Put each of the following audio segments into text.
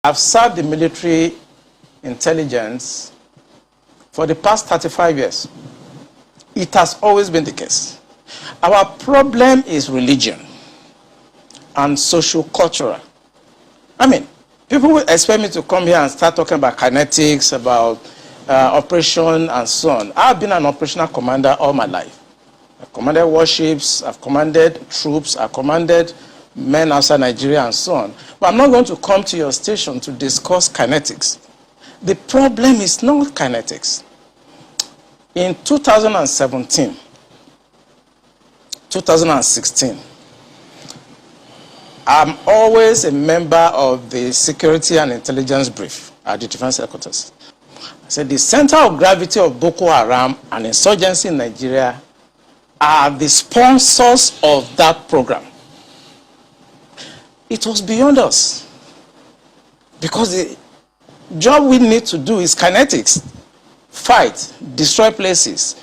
I've served the military intelligence for the past 35 years. It has always been the case. Our problem is religion and social-cultural. I mean, people will expect me to come here and start talking about kinetics, about operation and so on. I've been an operational commander all my life. I've commanded warships, I've commanded troops, I've commanded men outside Nigeria and so on. But I'm not going to come to your station to discuss kinetics. The problem is not kinetics. In 2017, 2016, I'm always a member of the Security and Intelligence Brief at the Defense Headquarters. I said the center of gravity of Boko Haram and insurgency in Nigeria are the sponsors of that program. It was beyond us. Because the job we need to do is kinetics. Fight, destroy places,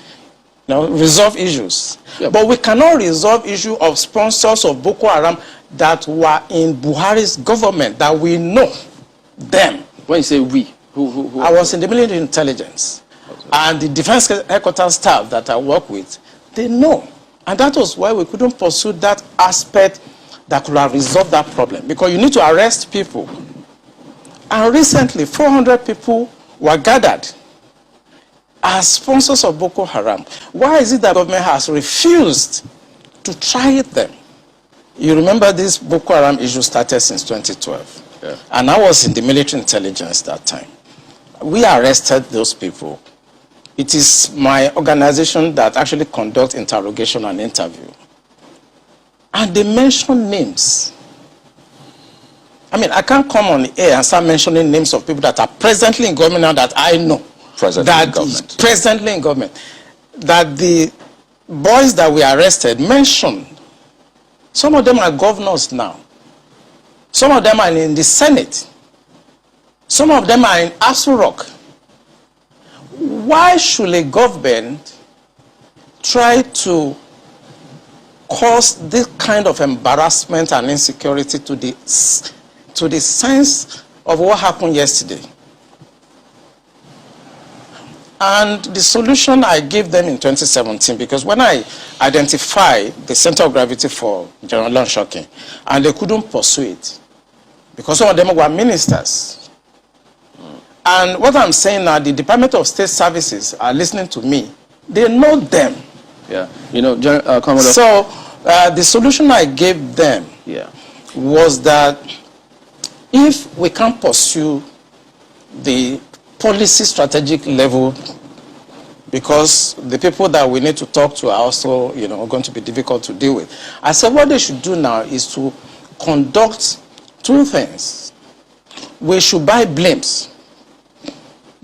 resolve issues. Yep. But we cannot resolve issue of sponsors of Boko Haram that were in Buhari's government, that we know them. When you say we, who I was in the military intelligence. Okay. And the defense headquarters staff that I work with, they know. And that was why we couldn't pursue that aspect that could have resolved that problem. Because you need to arrest people. And recently, 400 people were gathered as sponsors of Boko Haram. Why is it that the government has refused to try them? You remember this Boko Haram issue started since 2012. Yeah. And I was in the military intelligence that time. We arrested those people. It is my organization that actually conducts interrogation and interview. And they mention names. I mean, I can't come on the air and start mentioning names of people that are presently in government now that I know. Presently in government. That the boys that we arrested mentioned. Some of them are governors now. Some of them are in the Senate. Some of them are in Aso Rock. Why should a government try to cause this kind of embarrassment and insecurity to the sense of what happened yesterday? And the solution I gave them in 2017, because when I identified the center of gravity for General Olunshokin, and they couldn't pursue it, because some of them were ministers. And what I'm saying now, the Department of State Services are listening to me. They know them. Yeah, Commodore. So the solution I gave them was that if we can't pursue the policy strategic level, because the people that we need to talk to are also, going to be difficult to deal with. I said what they should do now is to conduct two things. We should buy blimps.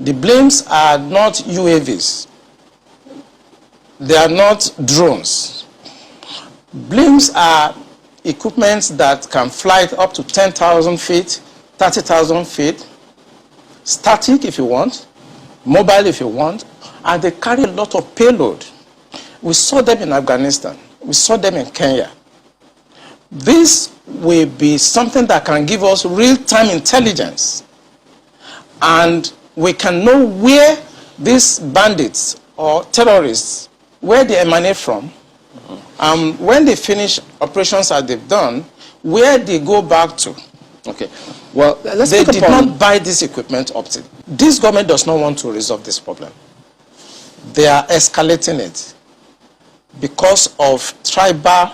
The blimps are not UAVs. They are not drones. Blimps are equipment that can fly up to 10,000 feet, 30,000 feet, static if you want, mobile if you want, and they carry a lot of payload. We saw them in Afghanistan. We saw them in Kenya. This will be something that can give us real-time intelligence. And we can know where these bandits or terrorists, where they emanate from, when they finish operations that they've done, where they go back to. Okay. Well, they did not buy this equipment up to. This government does not want to resolve this problem. They are escalating it because of tribal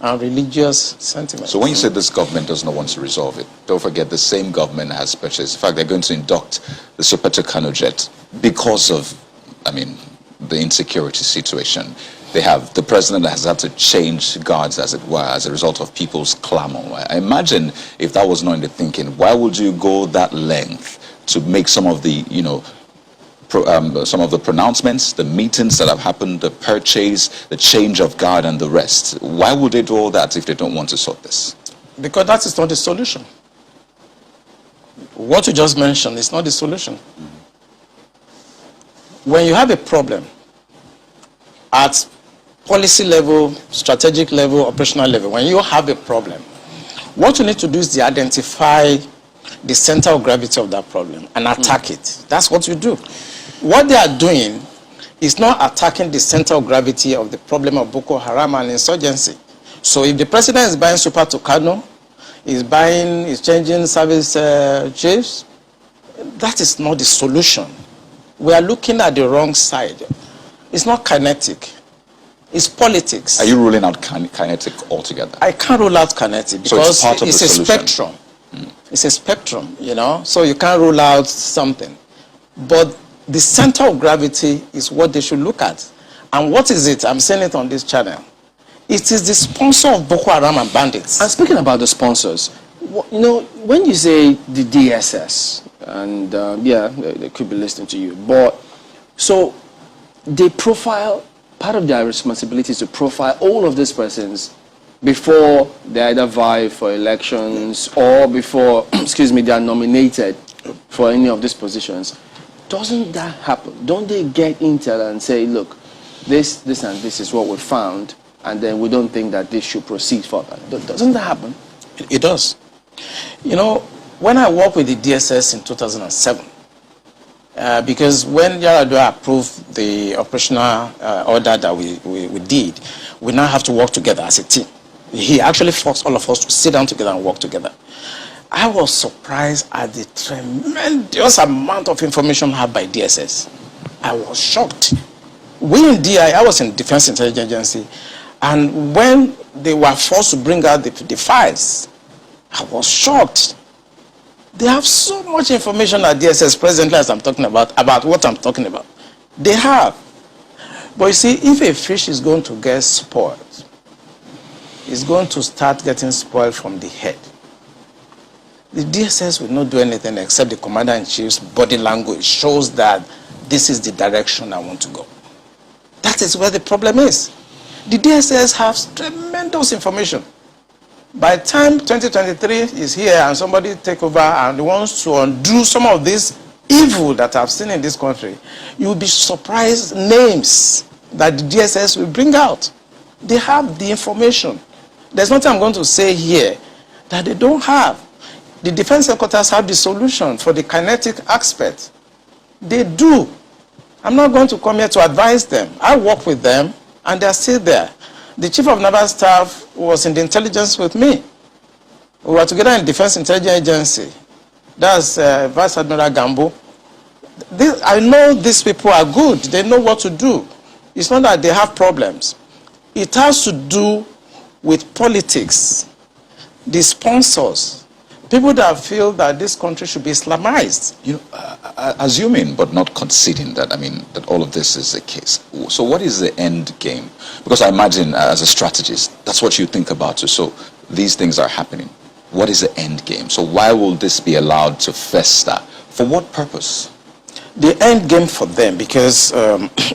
and religious sentiments. So when you say this government does not want to resolve it, don't forget the same government has purchased. In fact, they're going to induct the Super Tucano jet because of, the insecurity situation. They have, the president has had to change guards, as it were, as a result of people's clamor. I imagine if that was not in the thinking, why would you go that length to make some of the, some of the pronouncements, the meetings that have happened, the purchase, the change of guard and the rest? Why would they do all that if they don't want to sort this? Because that is not the solution. What you just mentioned is not the solution. When you have a problem at policy level, strategic level, operational level, when you have a problem, what you need to do is to identify the center of gravity of that problem and attack it. That's what you do. What they are doing is not attacking the center of gravity of the problem of Boko Haram and insurgency. So if the president is buying Super Tucano, is changing service chiefs, that is not the solution. We are looking at the wrong side. It's not kinetic. It's politics. Are you ruling out kinetic altogether? I can't rule out kinetic because so it's a spectrum. It's a spectrum, you know, so you can't rule out something. But the center of gravity is what they should look at. And what is it? I'm saying it on this channel. It is the sponsor of Boko Haram and bandits. And speaking about the sponsors, you know, when you say the DSS, and yeah, they could be listening to you, but so they profile, part of their responsibility is to profile all of these persons before they either vie for elections or before, excuse me, they are nominated for any of these positions. Doesn't that happen? Don't they get intel and say, look, this and this is what we found, and then we don't think that this should proceed further? Doesn't that happen? It does. You know, when I worked with the DSS in 2007, because when Yar'Adua approved the operational order that we did, we now have to work together as a team. He actually forced all of us to sit down together and work together. I was surprised at the tremendous amount of information had by DSS. I was shocked. We in DI, I was in Defense Intelligence Agency, and when they were forced to bring out the files, I was shocked. They have so much information at DSS presently as I'm talking about what I'm talking about. They have. But you see, if a fish is going to get spoiled, it's going to start getting spoiled from the head. The DSS will not do anything except the Commander-in-Chief's body language shows that this is the direction I want to go. That is where the problem is. The DSS has tremendous information. By the time 2023 is here and somebody take over and wants to undo some of this evil that I've seen in this country, you'll be surprised names that the DSS will bring out. They have the information. There's nothing I'm going to say here that they don't have. The defense headquarters have the solution for the kinetic aspect. They do. I'm not going to come here to advise them. I work with them and they're still there. The Chief of Naval Staff was in the intelligence with me. We were together in Defense Intelligence Agency. That's Vice Admiral Gambo. I know these people are good. They know what to do. It's not that they have problems. It has to do with politics, the sponsors, people that feel that this country should be Islamized. You know, assuming but not conceding that, I mean, that all of this is the case. So what is the end game? Because I imagine as a strategist, that's what you think about too. So these things are happening. What is the end game? So why will this be allowed to fester? For what purpose? The end game for them, because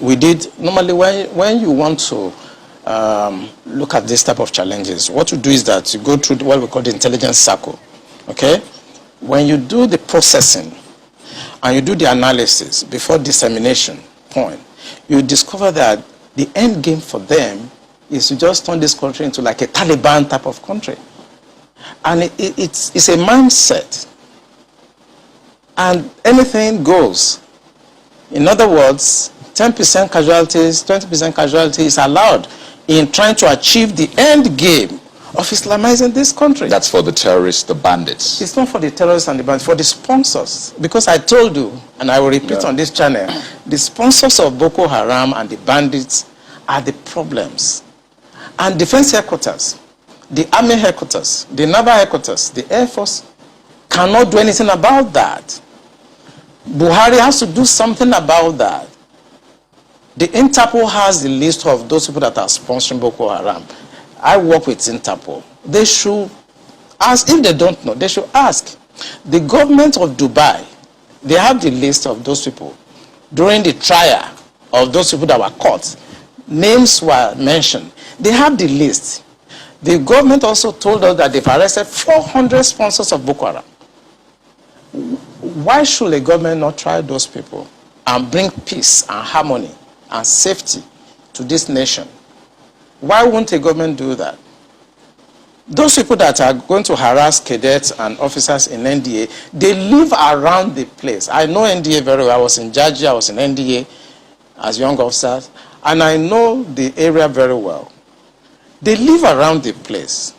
we did, normally when you want to look at this type of challenges, what you do is that you go through what we call the intelligence circle. Okay? When you do the processing and you do the analysis before dissemination point, you discover that the end game for them is to just turn this country into like a Taliban type of country. And it's a mindset. And anything goes. In other words, 10% casualties, 20% casualties is allowed in trying to achieve the end game of Islamizing this country. That's for the terrorists, the bandits. It's not for the terrorists and the bandits, for the sponsors. Because I told you, and I will repeat on this channel, the sponsors of Boko Haram and the bandits are the problems. And defense headquarters, the army headquarters, the naval headquarters, the air force cannot do anything about that. Buhari has to do something about that. The Interpol has the list of those people that are sponsoring Boko Haram. I work with Interpol. They should ask, if they don't know, they should ask. The government of Dubai, they have the list of those people. During the trial of those people that were caught, names were mentioned. They have the list. The government also told us that they've arrested 400 sponsors of Boko Haram. Why should a government not try those people and bring peace and harmony and safety to this nation? Why won't a government do that? those people that are going to harass cadets and officers in NDA, they live around the place. I know NDA very well. I was in Georgia, I was in NDA as young officers, and I know the area very well. They live around the place.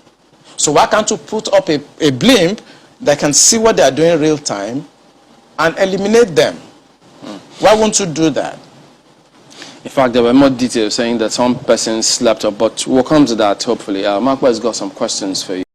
So why can't you put up a blimp that can see what they are doing in real time and eliminate them? Why won't you do that? In fact, there were more details saying that some persons slept up, but we'll come to that hopefully. Mark has got some questions for you.